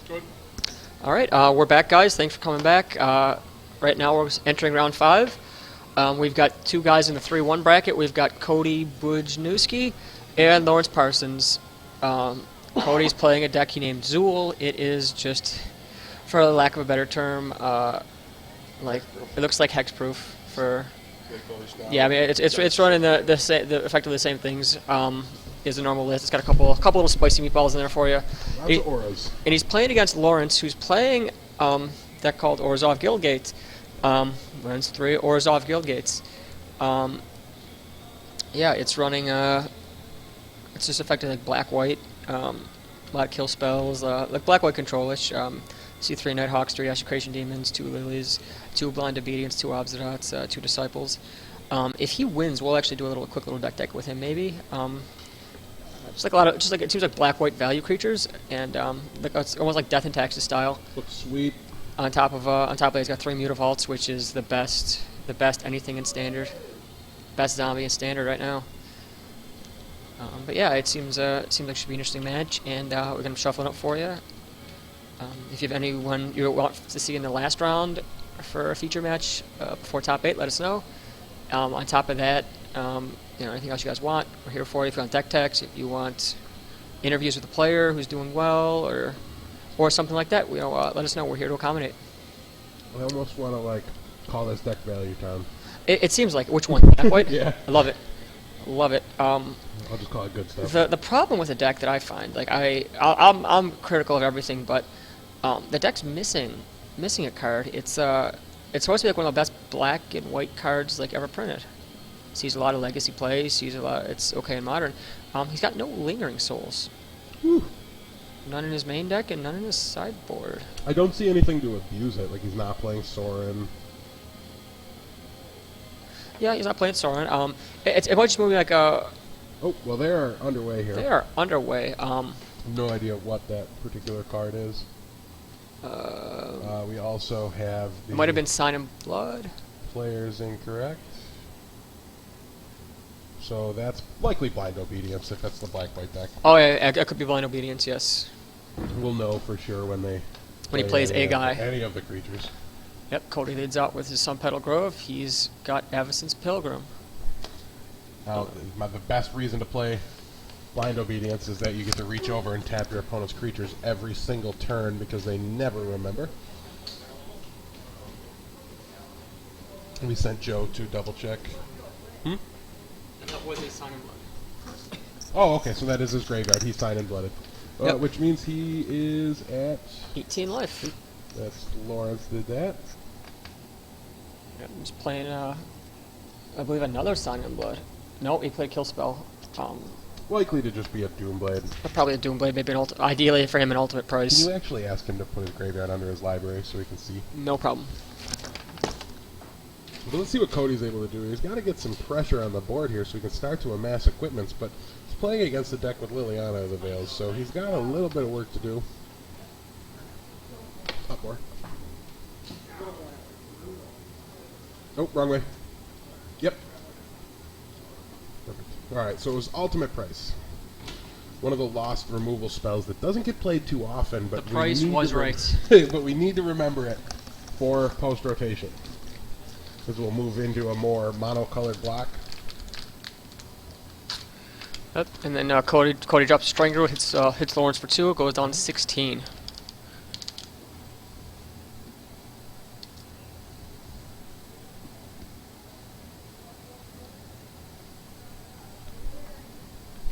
Good. All right, we're back, guys. Thanks for coming back. Right now we're entering round 5. We've got 2 guys in the 3-1 bracket. We've got Cody Bujnowski and Lawrence Parsons. Cody's playing a deck he named Zool. It is just, for lack of a better term, like it looks like hexproof for. Yeah, I mean it's running the effectively the same things as a normal list. It's got a couple little spicy meatballs in there for you. Lots of auras. And he's playing against Lawrence, who's playing deck called Orzhov Guildgate. Runs 3 Orzhov Guildgates. Yeah, it's running. It's just effectively like black-white. A lot of kill spells, like black-white control-ish. See 3 Nighthawks, 3 Execration Demons, 2 Lilies, 2 Blind Obedience, 2 Obzerats, 2 Disciples. If he wins, we'll actually do a quick little deck with him, maybe. Just like it seems like black-white value creatures, and like it's almost like Death and Taxes style. Looks sweet. On top of that, he's got 3 Mutavaults, which is the best anything in Standard, best zombie in Standard right now. But yeah, it seems like it should be an interesting match, and we're gonna shuffle it up for you. If you have anyone you want to see in the last round for a feature match before top 8, let us know. On top of that, anything else you guys want, we're here for you. If you want deck techs, if you want interviews with the player who's doing well, or something like that, let us know. We're here to accommodate. I almost want to call this deck value time. It seems like which one? Black white? Yeah. I love it. Love it. I'll just call it good stuff. The problem with the deck that I find, like I'm critical of everything, but the deck's missing a card. It's supposed to be like one of the best black and white cards ever printed. Sees a lot of legacy plays. Sees a lot. It's okay in modern. He's got no lingering souls. Whew. None in his main deck and none in his sideboard. I don't see anything to abuse it. Like he's not playing Sorin. Yeah, he's not playing Sorin. It might just move like Oh, well, they are underway here. They are underway. No idea what that particular card is. We also have the... It might have been Sign in Blood. Players incorrect. So that's likely Blind Obedience if that's the black-white deck. Oh yeah, it could be Blind Obedience, yes. We'll know for sure when he plays a guy. Any of the creatures. Yep, Cody leads out with his Sun Petal Grove. He's got Avacyn's Pilgrim. Now, the best reason to play Blind Obedience is that you get to reach over and tap your opponent's creatures every single turn because they never remember. We sent Joe to double check. That was a Sign in Blood. Oh, okay, so that is his graveyard. He's Sign in Blooded. Yep. Which means he is at 18 life. That's Lawrence did that. Yep, he's playing, I believe, another Sign in Blood. No, he played Kill Spell. Likely to just be a Doomblade. Probably a Doomblade, maybe ideally for him an ultimate price. Can you actually ask him to put his graveyard under his library so we can see? No problem. But let's see what Cody's able to do. He's got to get some pressure on the board here so he can start to amass equipments, but he's playing against the deck with Liliana of the Veils, so he's got a little bit of work to do. Up more. Oh, wrong way. Yep. Perfect. Alright, so it was ultimate price. One of the lost removal spells that doesn't get played too often, but the price was right. But we need to remember it for post-rotation. Because we'll move into a more mono-colored block. Yep, and then Cody drops Stranger, hits Lawrence for 2, goes down to 16.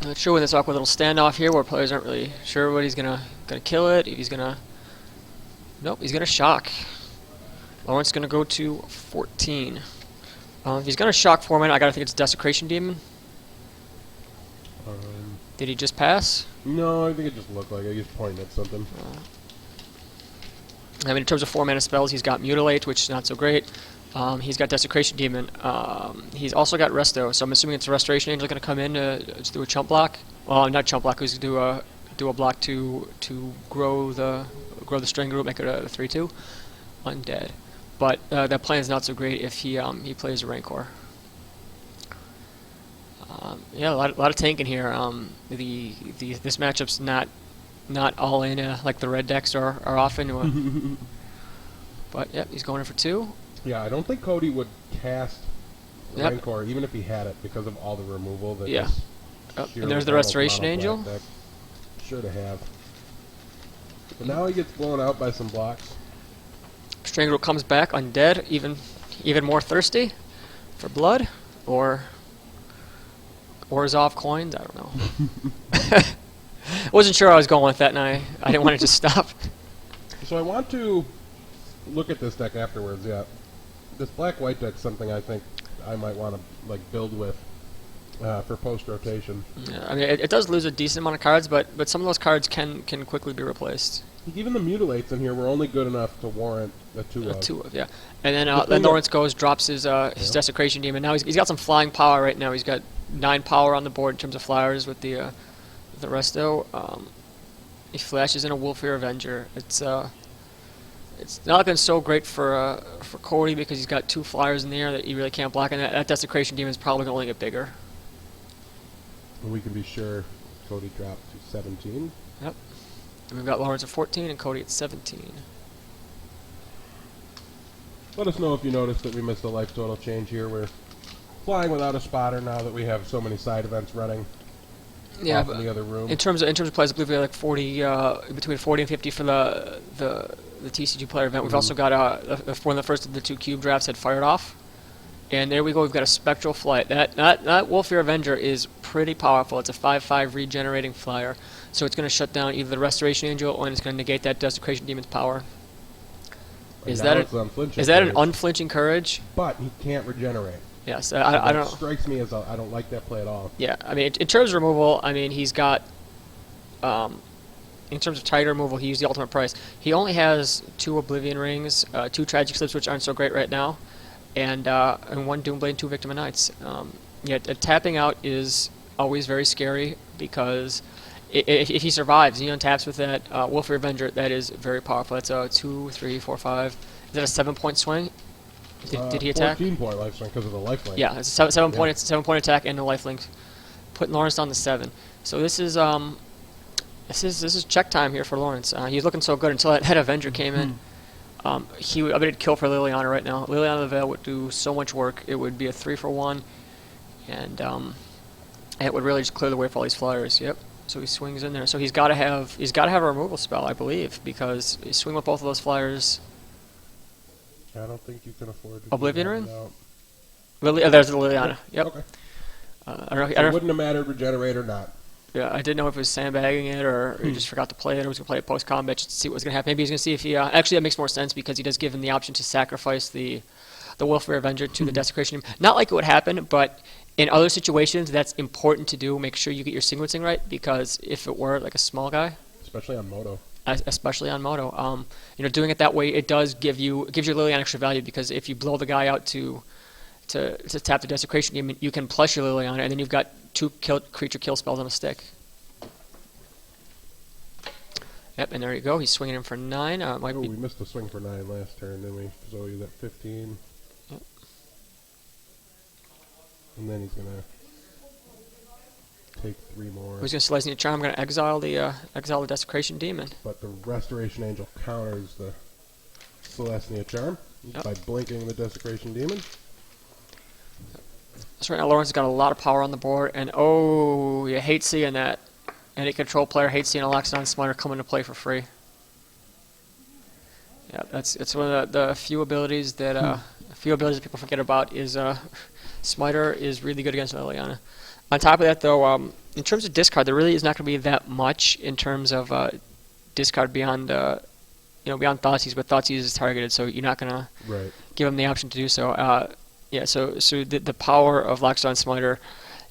Not sure when this awkward little standoff here where players aren't really sure what he's gonna kill it, if he's gonna... Nope, he's gonna shock. Lawrence gonna go to 14. If he's gonna shock for a minute, I gotta think it's Desecration Demon. Did he just pass? No, I think it just looked like it. He's pointing at something. I mean, in terms of 4-mana spells, he's got Mutilate, which is not so great. He's got Desecration Demon. He's also got Resto, so I'm assuming it's a Restoration Angel going to come in to just do a chump block. Well, not chump block. He's going to do a block to grow the String Group, make it a 3/2 undead. But that plan is not so great if he plays a Rancor. Yeah, a lot of tanking here. This matchup's not all in like the red decks are often. But yep, he's going in for 2. Yeah, I don't think Cody would cast Yep. Rancor even if he had it because of all the removal that Yeah. this Oh, sheer and there's the almost Restoration mono Angel. black deck sure to have. But now he gets blown out by some blocks. Strangler comes back undead, even more thirsty for blood, or Orzhov coins. I don't know. Wasn't sure I was going with that, and I didn't want to just stop. So I want to look at this deck afterwards. Yeah, this black-white deck's something I think I might want to like build with for post-rotation. Yeah, I mean, it does lose a decent amount of cards, but some of those cards can quickly be replaced. Even the mutilates in here were only good enough to warrant a 2-of. 2 of, yeah. And then Lawrence drops his Desecration Demon. Now he's got some flying power right now. He's got 9 power on the board in terms of flyers with the resto. He flashes in a Wolfear Avenger. It's not looking so great for Cody because he's got 2 flyers in the air that he really can't block, and that Desecration Demon is probably going to only get bigger. And we can be sure Cody dropped to 17. Yep. And we've got Lawrence at 14 and Cody at 17. Let us know if you noticed that we missed a life total change here. We're flying without a spotter now that we have so many side events running. Yeah, off in the other room. in terms of plays, I believe we have like 40 between 40 and 50 for the TCG player event. We've also got one of the first of the 2 cube drafts had fired off, and there we go. We've got a Spectral Flight. That Wolfear Avenger is pretty powerful. It's a 5/5 regenerating flyer, so it's going to shut down either the Restoration Angel or it's going to negate that Desecration Demon's power. Is that an unflinching courage? But he can't regenerate. Yes, So I that don't. strikes me as I don't like that play at all. Yeah, I mean, in terms of removal, I mean, he's got, in terms of tiger removal, he used the ultimate price. He only has 2 Oblivion Rings, 2 Tragic Slips, which aren't so great right now, and 1 Doomblade and 2 Victim of Nights. Yeah, tapping out is always very scary because if he survives, he untaps with that Wolfear Avenger, that is very powerful. That's a 2, 3, 4, 5. Is that a 7-point swing? Did he attack? 14-point life swing because of the lifelink. Yeah, it's a 7-point attack and the lifelink, putting Lawrence down to 7. So this is check time here for Lawrence. He's looking so good until that Avenger came in. I bet he'd kill for Liliana right now. Liliana the Veil would do so much work. It would be a 3-for-1, and it would really just clear the way for all these flyers. Yep. So he swings in there. So he's got to have a removal spell, I believe, because you swing with both of those flyers. I don't think you can afford to Oblivion do Ring? that There's the Liliana. Yep. Okay. I don't know. So it wouldn't have mattered regenerate or not. Yeah, I didn't know if it was sandbagging it or he just forgot to play it or was going to play it post-combat just to see what was going to happen. Maybe he's going to see if he... actually, that makes more sense because he does give him the option to sacrifice the Wolfear Avenger to the Desecration. Not like it would happen, but in other situations, that's important to do. Make sure you get your sequencing right because if it were like a small guy... Especially on Moto. Especially on Moto. Doing it that way, it does gives your Liliana extra value because if you blow the guy out to tap the Desecration Demon, you can plus your Liliana, and then you've got 2 creature kill spells on a stick. Yep, and there you go. He's swinging in for 9. We missed the swing for 9 last turn, didn't we? So he's at 15. Yep. And then he's going to take 3 more. He's going to Celestia Charm. I'm going to exile the Desecration Demon. But the Restoration Angel counters the Celestia Charm by blinking the Desecration Demon. So right now Lawrence has got a lot of power on the board, and you hate seeing that. Any control player hates seeing a Lockstone Smiter come into play for free. Yeah, it's one of the few abilities that people forget about is Smiter is really good against Liliana. On top of that, though, in terms of discard, there really is not going to be that much in terms of discard beyond beyond Thoughtseize, but Thoughtseize is targeted, so you're not going to give him the option to do so. So the power of Lockstone Smiter,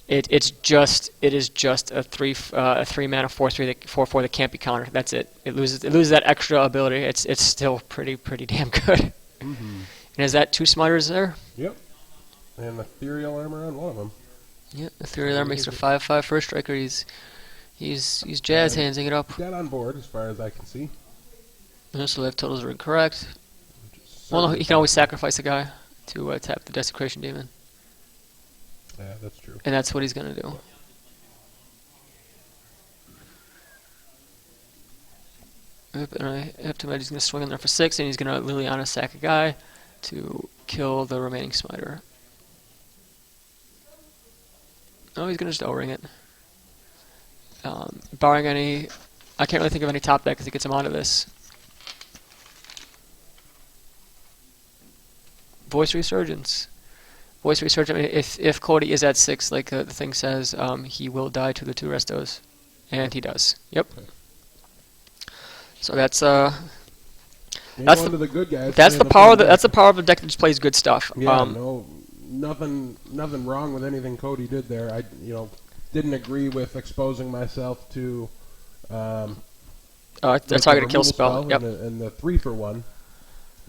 it is just a 3 mana 4/4 that can't be countered. That's it. It loses that extra ability. It's still pretty damn good. And is that 2 Smiters there? Yep. And Ethereal Armor on one of them. Yep. Ethereal Armor makes it a 5/5 first striker. He's jazz handsing it up. Got on board as far as I can see. So life totals are incorrect. Well, no, he can always sacrifice a guy to tap the Desecration Demon. Yeah, that's true. And that's what he's going to do. Yep, and I have to imagine he's going to swing in there for 6, and he's going to Liliana sack a guy to kill the remaining Smiter. Oh, he's going to just O-ring it. Barring any... I can't really think of any top deck that gets him out of this. Voice Resurgence. Voice Resurgence, I mean, if Cody is at 6, like the thing says, he will die to the 2 restos. And he does. Yep. Okay. So that's one of the good guys. that's the power. That's the power of the deck that just plays good stuff. Yeah, nothing wrong with anything Cody did there. I didn't agree with exposing myself to the targeted kill spell. Yep. And the 3-for-1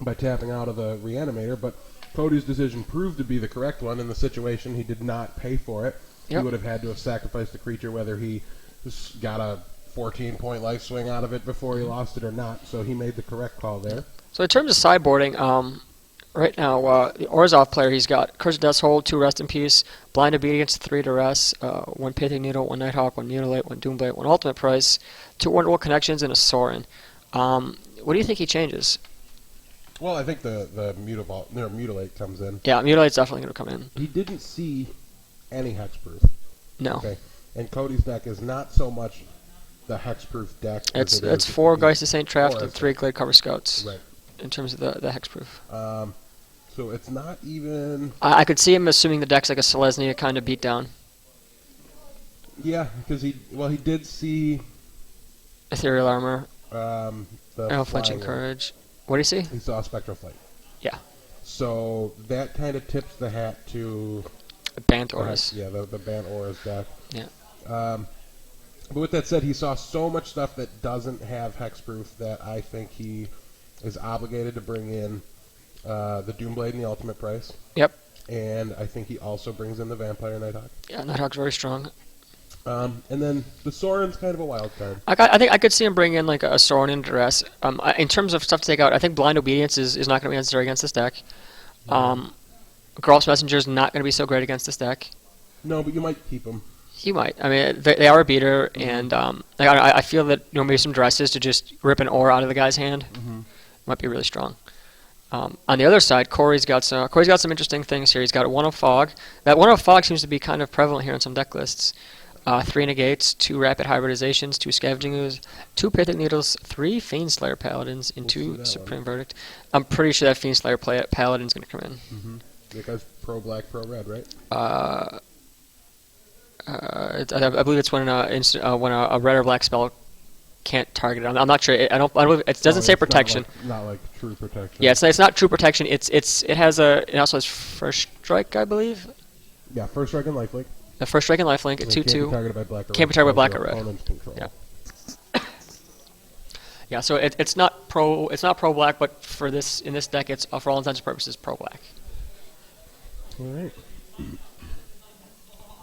by tapping out of the reanimator, but Cody's decision proved to be the correct one in the situation. He did not pay for it. Yep. He would have had to have sacrificed the creature, whether he just got a 14-point life swing out of it before he lost it or not. So he made the correct call there. So in terms of sideboarding, right now the Orzhov player, he's got Curse of Death's Hold, 2 Rest in Peace, Blind Obedience, 3 Duress, 1 Pithing Needle, 1 Nighthawk, 1 Mutilate, 1 Doomblade, 1 Ultimate Price, 2 Wonderful Connections, and a Sorin. What do you think he changes? Well, I think the Mutilate comes in. Yeah, Mutilate's definitely going to come in. He didn't see any hexproof. No. Okay. And Cody's deck is not so much the hexproof deck. It's 4 Geist of St. Traft and 3 Glade Cover Scouts. Right. In terms of the hexproof. So it's not even... I could see him assuming the deck's like a Selesnya kind of beatdown. Yeah, because he did see... Ethereal Armor. The Flinching Courage. What did he see? He saw Spectral Flight. Yeah. So that kind of tips the hat to... Bant Auras. Yeah, the Bant Auras deck. Yeah. But with that said, he saw so much stuff that doesn't have hexproof that I think he is obligated to bring in the Doomblade and the Ultimate Price. Yep. And I think he also brings in the Vampire Nighthawk. Yeah, Nighthawk's very strong. And then the Sorin's kind of a wild card. I think I could see him bring in like a Sorin and Duress. In terms of stuff to take out, I think Blind Obedience is not going to be necessary against this deck. Geralt's Messenger is not going to be so great against this deck. No, but you might keep him. He might. I mean, they are a beater, and I feel that maybe some Duresses to just rip an aura out of the guy's hand might be really strong. On the other side, Corey's got some interesting things here. He's got a 1 of Fog. That 1 of Fog seems to be kind of prevalent here in some deck lists. 3 Negates, 2 Rapid Hybridizations, 2 Scavenging Ooze, 2 Pithing Needles, 3 Fiendslayer Paladins, and 2 Supreme Verdict. I'm pretty sure that Fiendslayer Paladin's going to come in. That guy's pro-black, pro-red, right? I believe it's when a red or black spell can't target it. I'm not sure. I don't. It doesn't say protection. Not like true protection. Yeah, it's not true protection. It also has First Strike, I believe. Yeah, First Strike and Lifelink. The First Strike and Lifelink. It's 2/2. Can't be targeted by black or red. Can't be targeted by black or red. Opponent's control. Yeah. Yeah. So it's not pro black, but in this deck, it's for all intents and purposes pro black. All right.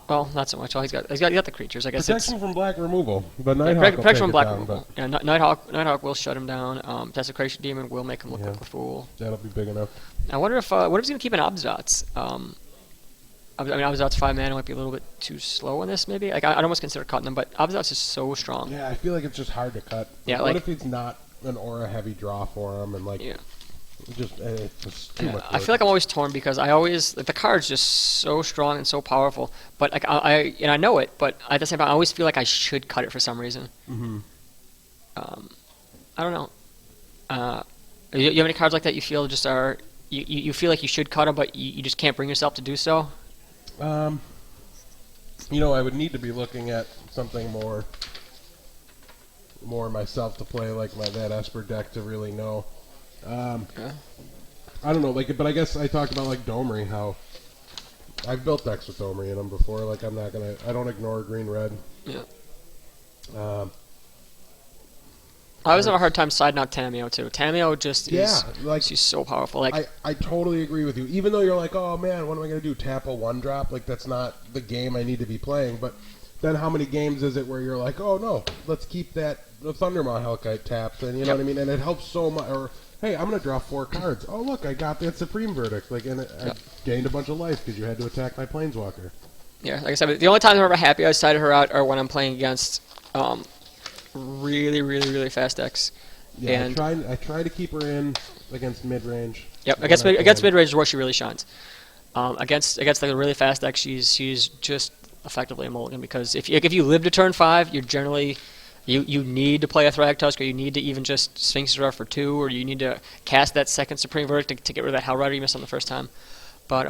Well, not so much. Well, he's got the creatures. I guess protection from black removal. But Nighthawk will protection from black down, removal. Yeah, Nighthawk will shut him down. Desecration Demon will make him look like a fool. That'll be big enough. I wonder if what if he's gonna keep an Obzots. I mean, Obzots 5 mana might be a little bit too slow on this. Maybe I'd almost consider cutting them, but Obzots is so strong. Yeah, I feel like it's just hard to cut. Yeah, what if it's not an aura heavy draw for him and like. Yeah. It's too much work. I feel like I'm always torn because the card's just so strong and so powerful. But like I know it, but at the same time I always feel like I should cut it for some reason. I don't know. You have any cards like that you feel just are you feel like you should cut them, but you just can't bring yourself to do so? I would need to be looking at something more myself to play like that Esper deck to really know. I don't know, but I guess I talked about like Domery, how I've built decks with Domery in them before. Like I don't ignore green red. Yeah. I always have a hard time siding out Tameo too. Tameo just is she's so powerful. Like I totally agree with you. Even though you're like, oh man, what am I gonna do? Tap a 1-drop? Like that's not the game I need to be playing. But then how many games is it where you're like, oh no, let's keep the Thundermaw Hellkite tapped, and you know what I mean? And it helps so much. Or hey, I'm going to draw 4 cards. Oh, look, I got that Supreme Verdict. I gained a bunch of life because you had to attack my Planeswalker. Yeah, like I said, the only times I'm ever happy I sided her out are when I'm playing against really, really, really fast decks. Yeah, And I try to keep her in against mid-range. yep, against mid-range is where she really shines. Against like a really fast deck, she's just effectively a mulligan, because if you live to turn 5, you're generally you need to play a Thragtusk, or you need to even just Sphinx's Roar for 2, or you need to cast that second Supreme Verdict to get rid of that Hell Rider you missed on the first time. But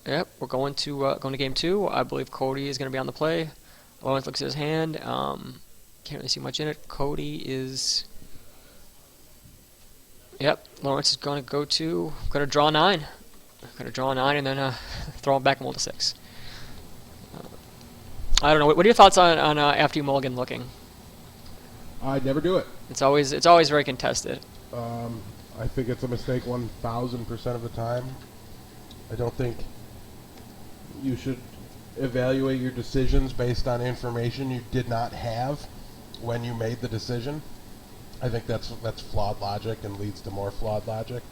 yep, we're going to game 2. I believe Cody is going to be on the play. Lawrence looks at his hand. Can't really see much in it. Cody is. Yep, Lawrence is going to draw 9. Going to draw 9 and then throw him back and roll to 6. I don't know. What are your thoughts on after you mulligan looking? I'd never do it. It's always very contested. I think it's a mistake 1,000% of the time. I don't think you should evaluate your decisions based on information you did not have when you made the decision. I think that's flawed logic and leads to more flawed logic.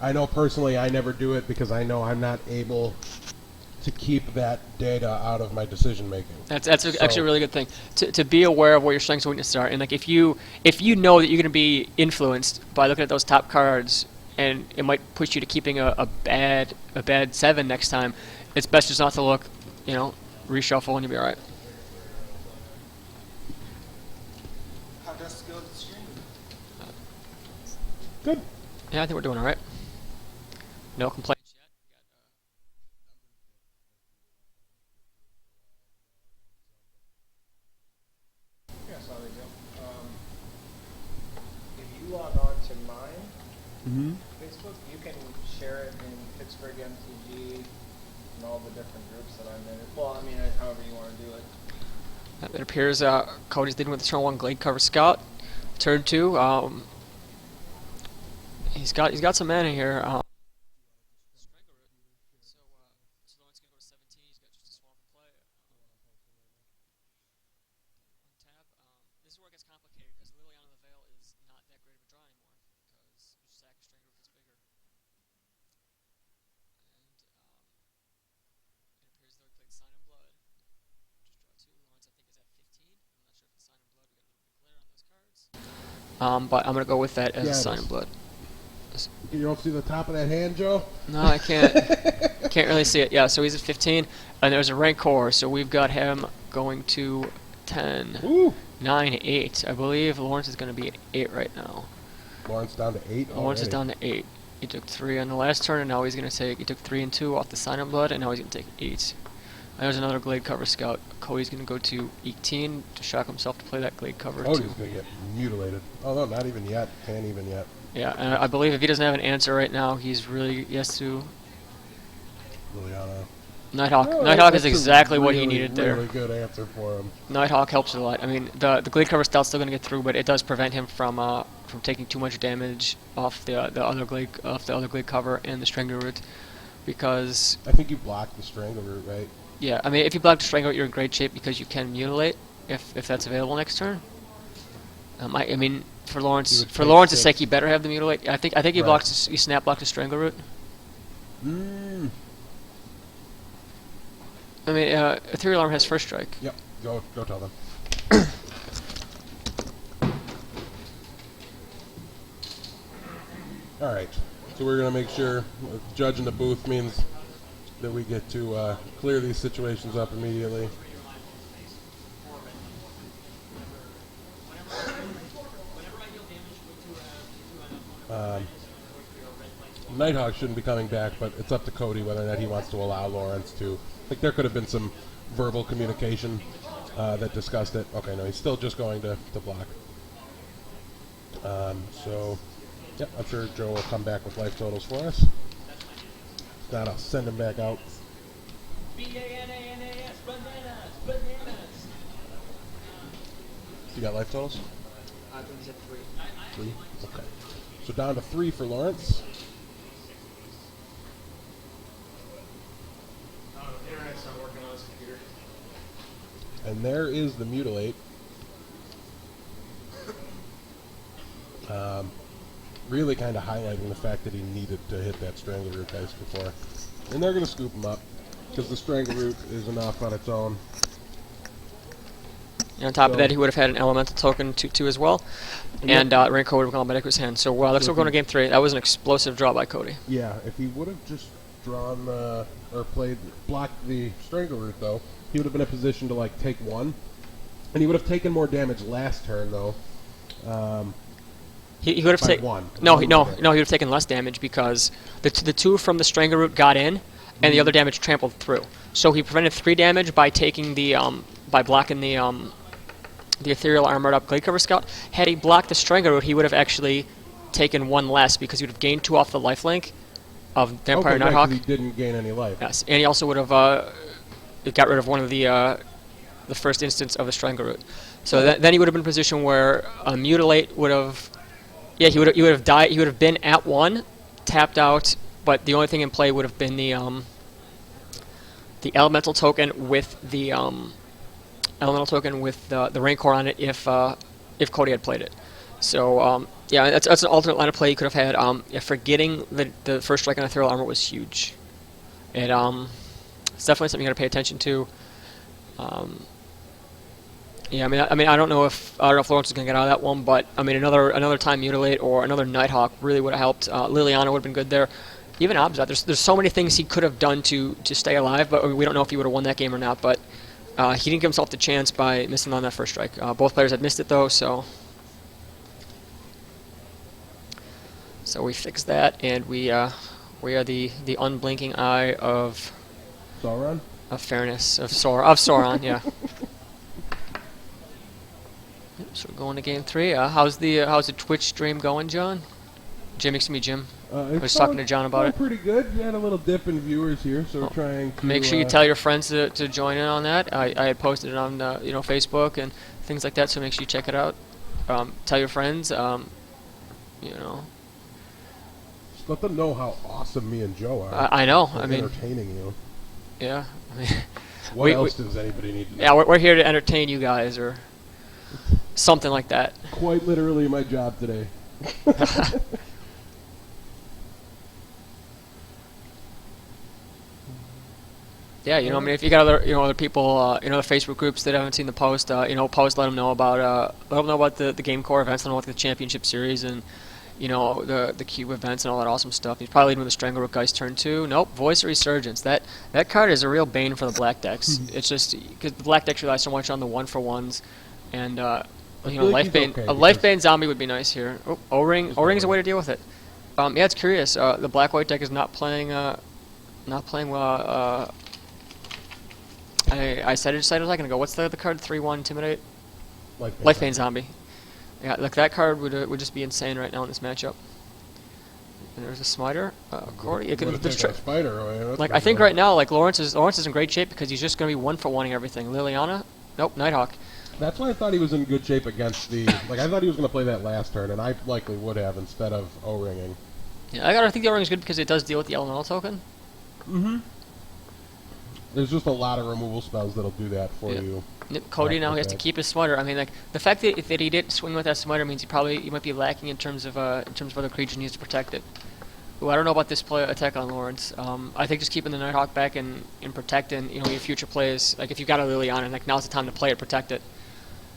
I know personally I never do it because I know I'm not able to keep that data out of my decision making. That's actually a really good thing to be aware of what your strengths and weaknesses are, and like if you know that you're going to be influenced by looking at those top cards, and it might push you to keeping a bad 7 next time, it's best just not to look, reshuffle and you'll be all right. How does it go to the stream? Good. Yeah, I think we're doing all right. No complaints yet. Yeah, that's not a big deal. If you log on to mine Facebook, you can share it in Pittsburgh MTG and all the different groups that I'm in. Well, I mean, however you want to do it. It appears Cody's leading with the turn 1 Glade Cover Scout. Turn 2, he's got some mana here. This is where it gets complicated, because Liliana the Veil is not that great of a draw anymore, because you sack a Strangler gets bigger. And it appears though he played Sign in Blood. Just draw 2. Lawrence, I think, is at 15. I'm not sure if the Sign in Blood, we got a little bit of glare on those cards. But I'm going to go with that as Sign in Blood. You don't see the top of that hand, Joe? No, I can't. Can't really see it. Yeah, so he's at 15, and there's a Rancor, so we've got him going to 10. Ooh. 9, 8. I believe Lawrence is going to be at 8 right now. Lawrence down to 8. Lawrence is down to 8. He took 3 on the last turn, and now he's going to take. He took 3 and 2 off the Sign in Blood, and now he's going to take 8. And there's another Glade Cover Scout. Cody's going to go to 18 to shock himself to play that Glade Cover. Cody's going to get mutilated. Oh no, not even yet. Can't even yet. Yeah, and I believe if he doesn't have an answer right now, he has to. Liliana. Nighthawk. No, Nighthawk that's is exactly what he really, needed there. Really good answer for him. Nighthawk helps a lot. I mean, the Glade Cover Stout's still going to get through, but it does prevent him from taking too much damage off the other Glade Cover and the Strangler Root, because I think you blocked the Strangle Root, right? yeah, I mean, if you block the Strangler Root, you're in great shape because you can mutilate if that's available next turn. I mean, for Lawrence's sake, he better have the mutilate. I think he Right. he snap blocked the Strangler Root. I mean, Ethereal Arm has first strike. Yep. Go tell them. All right. So we're gonna make sure judge in the booth means that we get to clear these situations up immediately. Nighthawk shouldn't be coming back, but it's up to Cody whether or not he wants to allow Lawrence to. Like, there could have been some verbal communication that discussed it. Okay, no, he's still just going to block. So, yeah, I'm sure Joe will come back with life totals for us. If not, I'll send him back out. B-A-N-A-N-A-S, bananas. You got life totals? I think he's at 3. 3? Okay. So down to 3 for Lawrence. The internet's not working on this computer. And there is the Mutilate. Really kind of highlighting the fact that he needed to hit that Strangler Root dice before. And they're going to scoop him up, because the Strangler Root is enough on its own. And on top of So- that, he would have had an elemental token too as well, and Rancor would have gone back to his hand. So looks like we're going to game 3. That was an explosive draw by Cody. Yeah, if he would have just drawn or blocked the Strangleroot though, he would have been in a position to like take 1, and he would have taken more damage last turn though. He would have By taken 1. no, he would have taken less damage because the 2 from the Strangleroot got in, and the other damage trampled through. So he prevented 3 damage by taking the by blocking the ethereal armored up Glade Cover Scout. Had he blocked the Strangleroot, he would have actually taken 1 less because he would have gained 2 off the lifelink of Vampire Okay, Nighthawk. he didn't gain any life. Yes, and he also would have got rid of one of the first instance of the Strangleroot. So then he would have been in a position where Mutilate would have, he would have died. He would have been at 1, tapped out, but the only thing in play would have been the elemental token with the Rancor on it if Cody had played it. So that's an alternate line of play you could have had. Forgetting the first strike on ethereal armor was huge. It's definitely something you got to pay attention to. I don't know if Lawrence is going to get out of that one, but I mean another time Mutilate or another Nighthawk really would have helped. Liliana would have been good there. Even Obzat, there's so many things he could have done to stay alive, but we don't know if he would have won that game or not. But he didn't give himself the chance by missing on that first strike. Both players had missed it though, so we fixed that, and we are the unblinking eye of Sauron? fairness of Sauron, yeah. So we're going to game 3. How's the Twitch stream going, John? Jim, I was talking to John about it. Pretty good. We had a little dip in viewers here, so we're trying to Make sure you tell your friends to join in on that. I had posted it on Facebook and things like that, so make sure you check it out. Tell your friends. Just let them know how awesome me and Joe are. I know. We're entertaining you. Yeah. I mean, What else does anybody need to know? Yeah, we're here to entertain you guys, or something like that. Quite literally my job today. Yeah, if you got other people, the Facebook groups that haven't seen the post, let them know about the GameCorps events, let them know about the Championship Series, and the Cube events and all that awesome stuff. He's probably leading with the Strangleroot Guy's turn 2. Nope, Voice of Resurgence. That card is a real bane for the black decks. It's just because the black decks rely so much on the 1-for-1s, and Life Bane zombie would be nice here. Oh, O-Ring. O-Ring's a way to deal with it. It's curious. The black-white deck is not playing well. I decided a second ago. What's the card? 3/1 Intimidate. Life Bane zombie. Yeah, that card would just be insane right now in this matchup. And there's a Smiter. Cody. I think right now, Lawrence is in great shape because he's just going to be 1-for-1ing everything. Liliana. Nope. Nighthawk. That's why I thought he was in good shape against the... I thought he was going to play that last turn, and I likely would have instead of O-Ringing. Yeah, I think the O-Ring is good because it does deal with the elemental token. Mm-hmm. There's just a lot of removal spells that'll do that for you. Cody now has to keep his Smiter. I mean, the fact that he didn't swing with that Smiter means he might be lacking in terms of other creatures he needs to protect it. Ooh, I don't know about this attack on Lawrence. I think just keeping the Nighthawk back and protecting your future plays. If you've got a Liliana, now's the time to play it, protect it.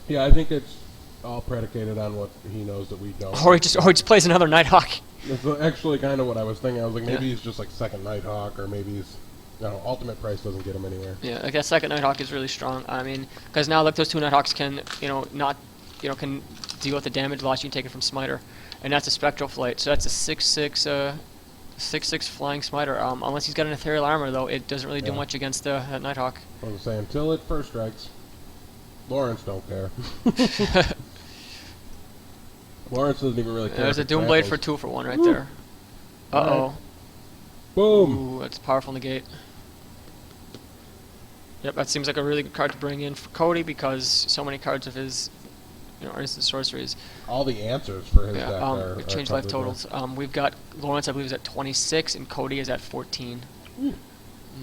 Yeah, I think it's all predicated on what he knows that we don't. Or he just plays another Nighthawk. That's actually kind of what I was thinking. I was like, maybe he's just second Nighthawk, or maybe he's... ultimate price doesn't get him anywhere. Yeah, that second Nighthawk is really strong. I mean, because now those 2 Nighthawks can, can deal with the damage loss you can take it from Smiter, and that's a Spectral Flight. So that's a 6/6 flying Smiter. Unless he's got an ethereal armor, though, it doesn't really do much against that Nighthawk. I was saying, until it first strikes, Lawrence don't care. Lawrence doesn't even really care. There's a Doomblade for 2-for-1 right there. Uh-oh. Boom! Ooh, that's a powerful negate. Yep, that seems like a really good card to bring in for Cody because so many cards of his, are instant sorceries. All the answers for his deck are change life totals. We've got Lawrence, I believe, is at 26, and Cody is at 14.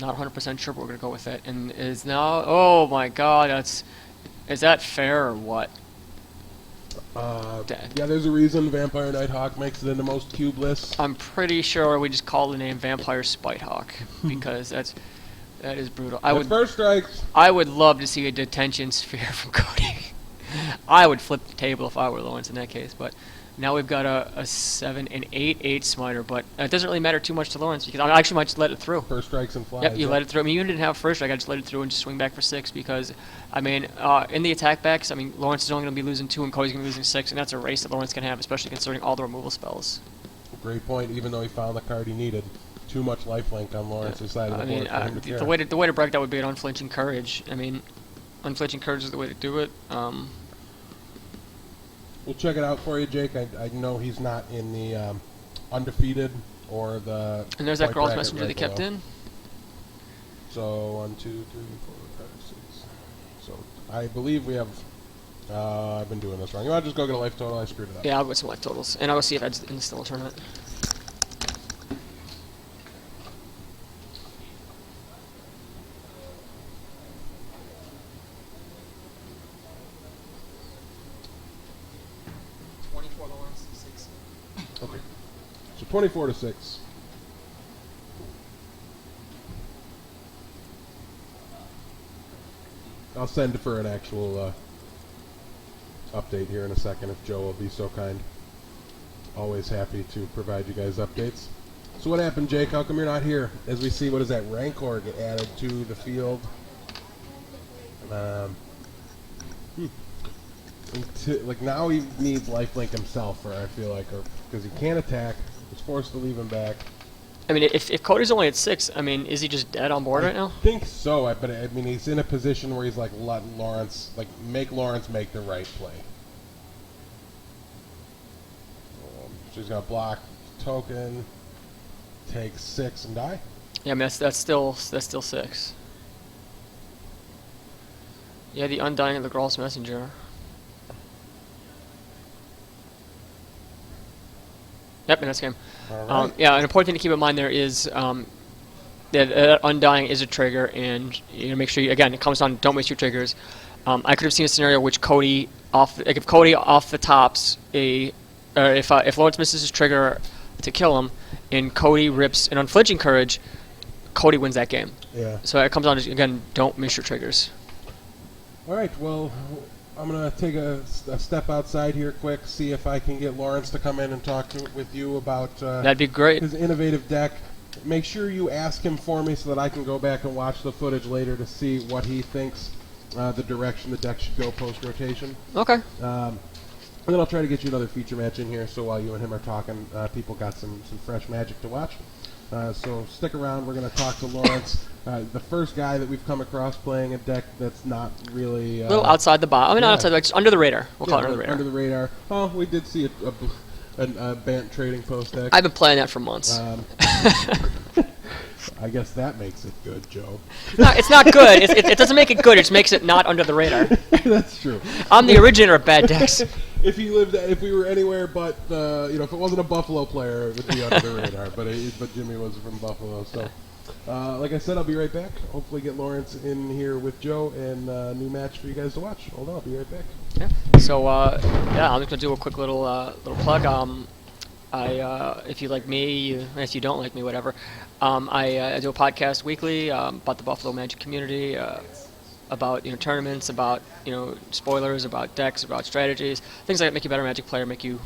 Not 100% sure, but we're gonna go with that. And is now, oh my God, is that fair or what? Yeah, there's a reason Vampire Nighthawk makes it into most cube lists. I'm pretty sure we just call the name Vampire Spitehawk because that is brutal. First strikes. I would love to see a detention sphere from Cody. I would flip the table if I were Lawrence in that case. But now we've got a 7 and 8 smiter, but it doesn't really matter too much to Lawrence because I actually might just let it through. First strikes and flies. Yep, you let it through. I mean, you didn't have first strike. I just let it through and just swing back for 6 because, I mean, in the attack backs, I mean, Lawrence is only going to be losing 2 and Cody's going to be losing 6, and that's a race that Lawrence can have, especially considering all the removal spells. Great point. Even though he found the card he needed, too much lifelink on Lawrence's side of the board for him to care. The way to break that would be an unflinching courage. I mean, unflinching courage is the way to do it. We'll check it out for you, Jake. I know he's not in the undefeated or the. And there's that point girl's bracket messenger right they kept below. in. So 1, 2, 3, 4, 5, 6. So I believe we have. I've been doing this wrong. You want to just go get a life total? I screwed it up. Yeah, I'll get some life totals, and I'll see if Ed's in still a tournament. Okay. So 24 to 6. I'll send for an actual update here in a second if Joe will be so kind. Always happy to provide you guys updates. So what happened, Jake? How come you're not here? As we see, what is that? Rancor get added to the field. Like now he needs lifelink himself, or I feel like, or because he can't attack, he's forced to leave him back. I mean, if Cody's only at 6, I mean, is he just dead on board right now? I think so, but I mean, he's in a position where he's like letting Lawrence, like make Lawrence make the right play. So he's gonna block token, take 6 and die. Yeah, I mean that's still 6. Yeah, the Undying of the Grol's Messenger. Yep, and that's game. All right. Yeah, an important thing to keep in mind there is that Undying is a trigger, and you know, make sure you, again, it comes down, don't waste your triggers. I could have seen a scenario which Cody if Cody off the tops if Lawrence misses his trigger to kill him, and Cody rips an unflinching courage, Cody wins that game. Yeah. So it comes down to, again, don't miss your triggers. All right. Well, I'm going to take a step outside here quick, see if I can get Lawrence to come in and talk with you about That'd be great. his innovative deck. Make sure you ask him for me so that I can go back and watch the footage later to see what he thinks the direction the deck should go post-rotation. Okay. And then I'll try to get you another feature match in here so while you and him are talking, people got some fresh Magic to watch. So stick around. We're going to talk to Lawrence, the first guy that we've come across playing a deck that's not really... a little outside the box. I mean, not outside, like just under the radar. We'll call it under the radar. Under the radar. Oh, we did see a Bant trading post deck. I've been playing that for months. I guess that makes it good, Joe. No, it's not good. It doesn't make it good. It just makes it not under the radar. That's true. I'm the originator of bad decks. If we were anywhere but, if it wasn't a Buffalo player, it would be under the radar. But Jimmy was from Buffalo, so. Like I said, I'll be right back. Hopefully get Lawrence in here with Joe and a new match for you guys to watch. Hold on, I'll be right back. Yeah. So I'm just gonna do a quick little plug. If you like me, if you don't like me, whatever. I do a podcast weekly about the Buffalo Magic community, about tournaments, about spoilers, about decks, about strategies, things like that make you a better Magic player, make you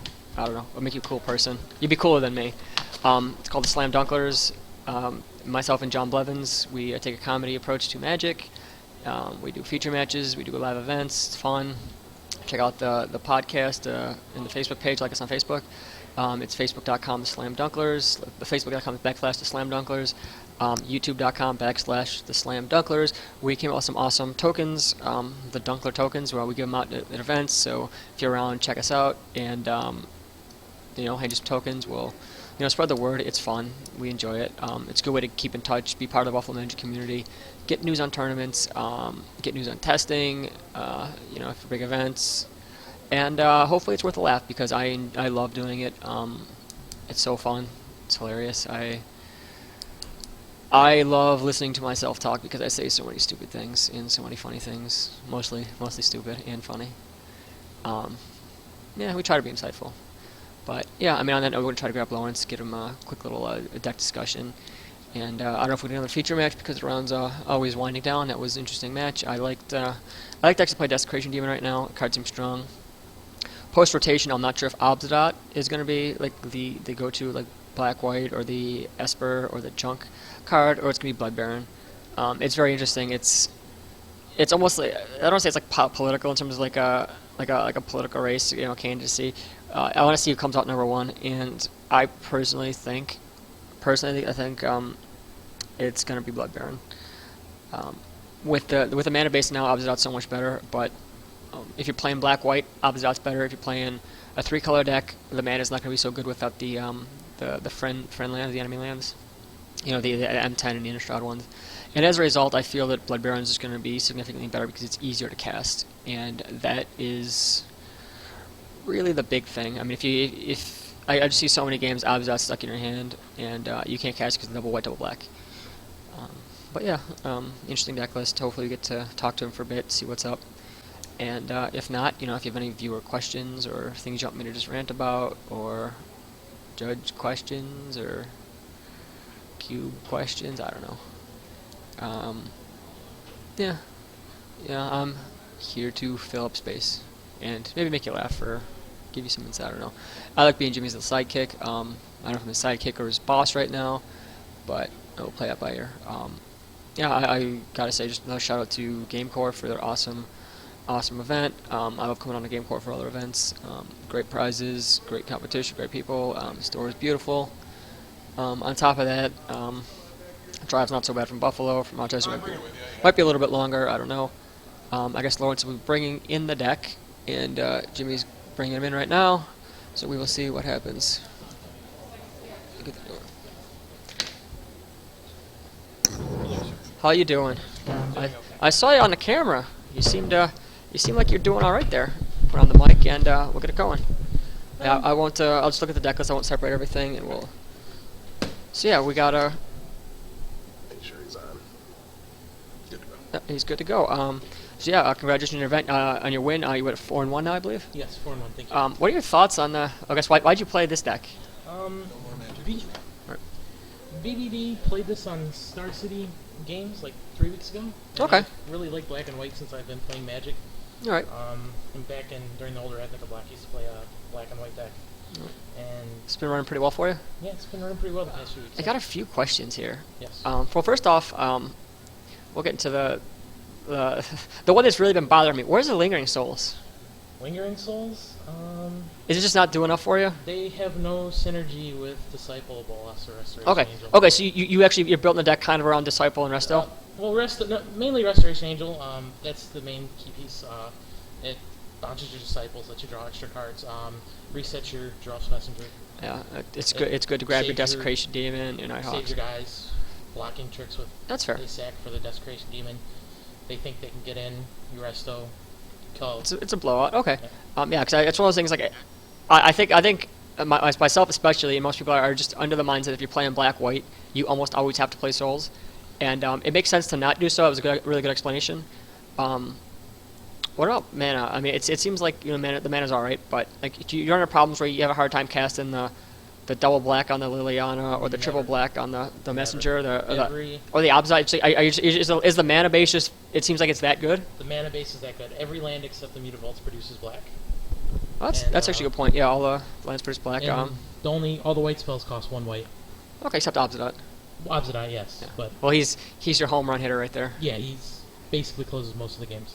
make you a cool person. You'd be cooler than me. It's called the Slam Dunklers. Myself and John Blevins, we take a comedy approach to Magic. We do feature matches, we do live events. It's fun. Check out the podcast and the Facebook page, like us on Facebook. It's facebook.com/the Slam Dunklers, the facebook.com/the Slam Dunklers, youtube.com/the Slam Dunklers. We came up with some awesome tokens, the Dunkler tokens, where we give them out at events. So if you're around, check us out, and hand some tokens. We'll spread the word. It's fun. We enjoy it. It's a good way to keep in touch, be part of the Buffalo Magic community, get news on tournaments, get news on testing, for big events. And hopefully it's worth a laugh because I love doing it. It's so fun. It's hilarious. I love listening to myself talk because I say so many stupid things and so many funny things. Mostly stupid and funny. We try to be insightful. But yeah, on that note, we're going to try to grab Lawrence, get him a quick little deck discussion. And I don't know if we get another feature match because the round's always winding down. That was an interesting match. I like to actually play Desecration Demon right now. Card seems strong. Post rotation, I'm not sure if Obsidian is going to be like the go-to like black white or the Esper or the Junk card, or it's going to be Blood Baron. It's very interesting. It's almost like, I don't want to say it's like political in terms of like a political race, candidacy. I want to see who comes out number one, and I personally think it's going to be Blood Baron. With the mana base now, Obsidian's so much better, but if you're playing black-white, Obsidian's better. If you're playing a 3-color deck, the mana's not going to be so good without the friend lands, the enemy lands. The M10 and the Innistrad ones. And as a result, I feel that Blood Baron is just going to be significantly better because it's easier to cast, and that is really the big thing. I mean, if I just see so many games, Obsidian stuck in your hand, and you can't cast because double white, double black. But yeah, interesting deck list. Hopefully we get to talk to him for a bit, see what's up. And if not, if you have any viewer questions or things you want me to just rant about, or judge questions, or cube questions, I don't know. Yeah, I'm here to fill up space and maybe make you laugh or give you some insight. I don't know. I like being Jimmy's little sidekick. I don't know if I'm his sidekick or his boss right now, but I'll play that by ear. Yeah, I gotta say, just another shout out to GameCorps for their awesome event. I love coming on to GameCorps for other events. Great prizes, great competition, great people. The store is beautiful. On top of that, drive's not so bad from Buffalo. From Rochester might be a little bit longer. I don't know. I guess Lawrence will be bringing in the deck, and Jimmy's bringing him in right now. So we will see what happens. Look at the door. How you doing? I saw you on the camera. You seem like you're doing all right there. Put on the mic, and we'll get it going. Yeah, I won't. I'll just look at the deck list. I won't separate everything, and we'll. So yeah, we got a. Make sure he's on. Good to go. Yeah, he's good to go. So yeah, congratulations on your event, on your win. You went 4-1 now, I believe. Yes, 4-1. Thank you. What are your thoughts on the? I guess why'd you play this deck? BBD played this on Star City Games like 3 weeks ago. And Okay. I really like black and white since I've been playing Magic. All right. And during the older Ethnica Black, I used to play a black and white deck. And It's been running pretty well for you. yeah, it's been running pretty well the past few weeks. I got a few questions here. Yes. Well, first off, we'll get into the one that's really been bothering me. Where's the Lingering Souls? Lingering Souls. Is it just not doing enough for you? They have no synergy with Disciple, Bolas, or Restoration Okay. Angel. Okay. So you're building the deck kind of around Disciple and Resto. Well, mainly Restoration Angel. That's the main key piece. It bounces your disciples, lets you draw extra cards. Resets your Dross Messenger. Yeah, it's good. It's good to grab your saves your- Desecration Demon, your Nighthawks. Saves your guys blocking tricks with That's fair. a sack for the Desecration Demon. They think they can get in. You Resto. Kill. It's a blowout. Okay. Yeah, because it's one of those things like I think myself especially, and most people are just under the mindset if you're playing black-white, you almost always have to play Souls, and it makes sense to not do so. It was a really good explanation. What about mana? I mean, it seems like the mana's all right, but like you run into problems where you have a hard time casting the double black on the Liliana or the triple black on the Messenger, or the opposite. So is the mana base just? It seems like it's that good. The mana base is that good. Every land except the Mutavaults produces black. Well, that's actually a good point. Yeah, all the lands produce black. And all the white spells cost 1 white. Okay, except Obsidian. Obsidian, yes, Yeah. but Well, he's your home run hitter right there. yeah, he's basically closes most of the games.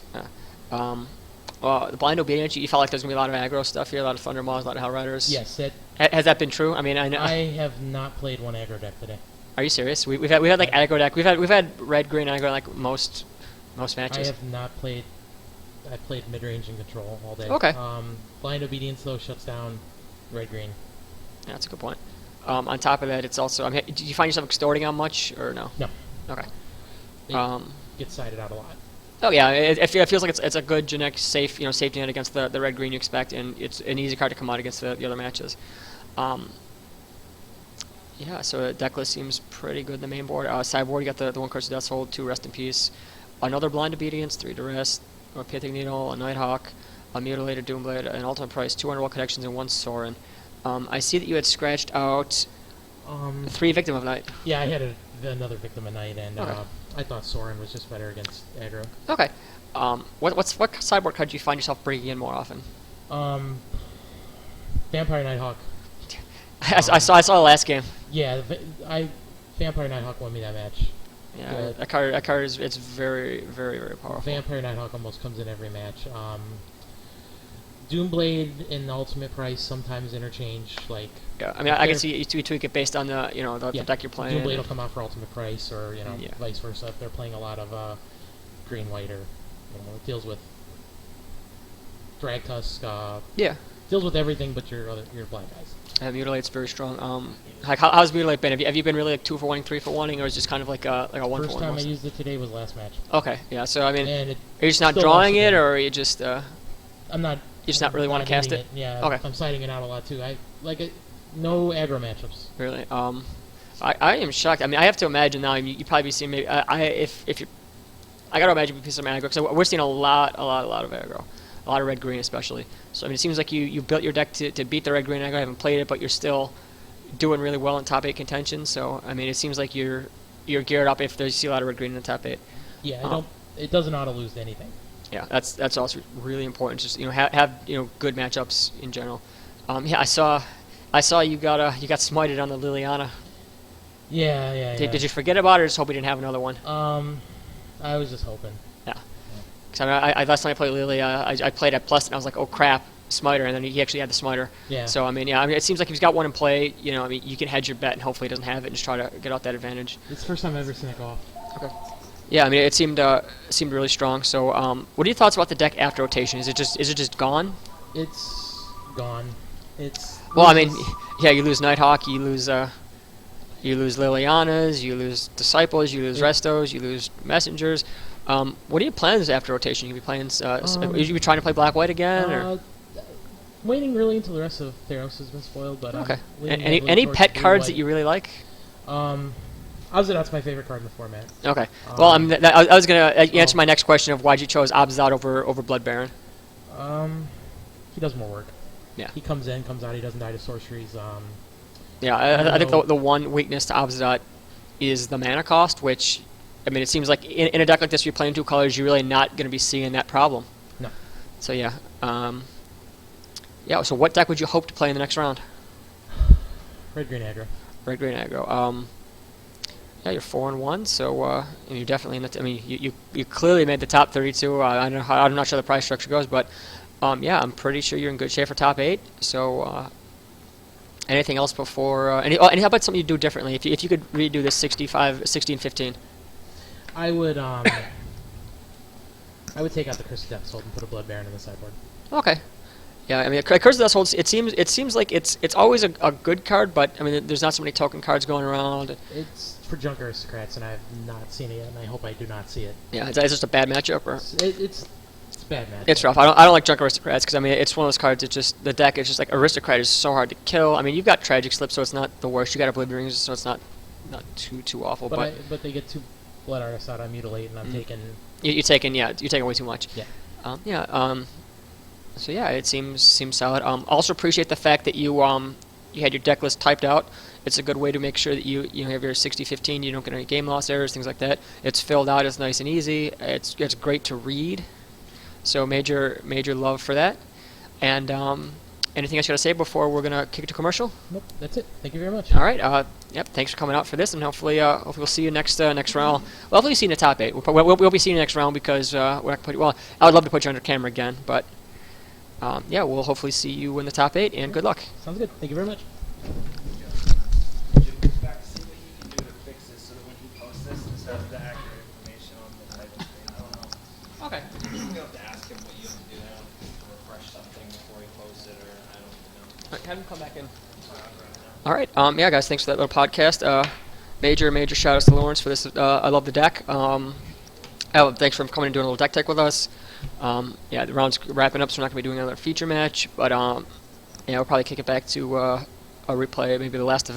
Well, the Blind Obedience, you felt like there's gonna be a lot of aggro stuff here, a lot of Thunder Maws, a lot of Hell Riders. Yes, Has that been true? I mean, I know. I have not played one aggro deck today. Are you serious? We've had like aggro deck. We've had red green aggro like most matches. I have not played. I played mid range and control all day. Okay. Blind Obedience though shuts down red green. Yeah, that's a good point. On top of that, it's also. I mean, did you find yourself extorting on much or no? No. Okay. It gets sided out a lot. Oh yeah, it feels like it's a good generic safe safety net against the red green you expect, and it's an easy card to come out against the other matches. Yeah, so the deck list seems pretty good in the main board. Sideboard, you got the 1 Curse of Death's Hold, 2 Rest in Peace, another Blind Obedience, 3 Duress, a Pithing Needle, a Nighthawk, a Mutilated Doomblade, an Ultimate Price, 2 Underworld Connections, and 1 Sorin. I see that you had scratched out 3 Victim of Night. Yeah, I had another Victim of Night, and Okay. I thought Soren was just better against aggro. Okay. What sideboard card do you find yourself bringing in more often? Vampire Nighthawk. I saw the last game. Yeah, Vampire Nighthawk won me that match. Yeah, Good. that card is it's very very very powerful. Vampire Nighthawk almost comes in every match. Doomblade and Ultimate Price sometimes interchange. Like, Yeah, I mean I can see you tweak it based on the the deck you're playing. Doomblade will come out for Ultimate Price, or Yeah. vice versa. If they're playing a lot of green white, or it deals with Drag Tusk. Yeah. Deals with everything but your black guys. Mutilate's very strong. Like how's Mutilate been? Have you been really like 2 for 1, 3 for 1, or is it just kind of like a 1 First for 1? time I used it today was last match. Okay, yeah. So I mean, And are you just not still drawing lost it, again. or are you just I'm not. you just not really want to cast hitting it? Yeah. Okay. I'm siding it out a lot too. I like it. No aggro matchups. Really? I am shocked. I mean, I have to imagine now. I mean, you probably be seeing maybe if you, I gotta imagine you some aggro because we're seeing a lot of aggro, a lot of red green especially. So I mean, it seems like you built your deck to beat the red green aggro. I haven't played it, but you're still doing really well in top 8 contention. So I mean, it seems like you're geared up if there's a lot of red green in the top 8. Yeah. I don't. It doesn't auto lose to anything. Yeah, that's also really important. Just have good matchups in general. Yeah, I saw you got smited on the Liliana. Yeah. Did you forget about it, or just hope we didn't have another one? I was just hoping. Yeah. Because I last time I played Lily, I played at Plus, and I was like, oh crap, Smiter, and then he actually had the Smiter. Yeah. So I mean, it seems like if he's got one in play, I mean, you can hedge your bet, and hopefully he doesn't have it, and just try to get out that advantage. It's the first time I've ever seen it go off. Okay. Yeah, I mean, it seemed really strong. So, what are your thoughts about the deck after rotation? Is it just gone? It's gone. It's. Well, I mean, yeah, you lose Nighthawk, you lose Lilianas, you lose Disciples, you lose Restos, you lose Messengers. What are your plans after rotation? You be playing? You be trying to play Black White again, or? Waiting really until the rest of Theros has been spoiled, but Okay. leaning Any heavily towards pet blue cards white. that you really like? Obzidot's my favorite card in the format. Okay. Well, I was gonna answer my next question of why'd you chose Obzidot over Blood Baron. He does more work. Yeah. He comes in, comes out. He doesn't die to sorceries. Yeah, I think know. the one weakness to Obzidot is the mana cost, which, I mean, it seems like in a deck like this, if you're playing 2 colors, you're really not going to be seeing that problem. No. So yeah. Yeah. So what deck would you hope to play in the next round? Red green aggro. Red green aggro. Yeah, you're 4-1, so and you're definitely in the. I mean, you clearly made the top 32. I'm not sure the price structure goes, but yeah, I'm pretty sure you're in good shape for top 8. So anything else before? And how about something you do differently? If you could redo this 16, 15. I would take out the Curse of Death Hold and put a Blood Baron in the sideboard. Okay. Yeah, I mean, Curse of Death Hold, it seems like it's always a good card, but I mean, there's not so many token cards going around. It's for Junk Aristocrats, and I have not seen it yet, and I hope I do not see it. Yeah, it's just a bad matchup, or It's bad, man. it's rough. I don't like Junk Aristocrats because I mean, it's one of those cards. It's just the deck is just like Aristocrat is so hard to kill. I mean, you've got Tragic Slip, so it's not the worst. You got Oblivion Rings, so it's not too awful. But But they get 2 Blood Artists out. I mutilate, and I'm taking. you're taking way too much. Yeah. So yeah, it seems solid. Also appreciate the fact that you had your deck list typed out. It's a good way to make sure that you have your 60-15. You don't get any game loss errors, things like that. It's filled out. It's nice and easy. It's great to read. So major love for that. And anything else you got to say before we're gonna kick it to commercial? Nope, that's it. Thank you very much. All right. Yep. Thanks for coming out for this, and hopefully we'll see you next round. Well, hopefully see you in the top 8. We'll be seeing you next round because we're not putting. Well, I would love to put you under camera again, but yeah, we'll hopefully see you in the top 8. And good luck. Sounds good. Thank you very much. Back to see what he can do to fix this so that when he posts this, just have the accurate information on the title screen. I don't know. Okay. You have to ask him what you have to do now to refresh something before he posts it, or I don't even know. Have him come back in. All right. Yeah, guys. Thanks for that little podcast. Major shout outs to Lawrence for this. I love the deck. Thanks for coming and doing a little deck tech with us. Yeah, the round's wrapping up, so we're not going to be doing another feature match. But yeah, we'll probably kick it back to a replay, maybe the last event.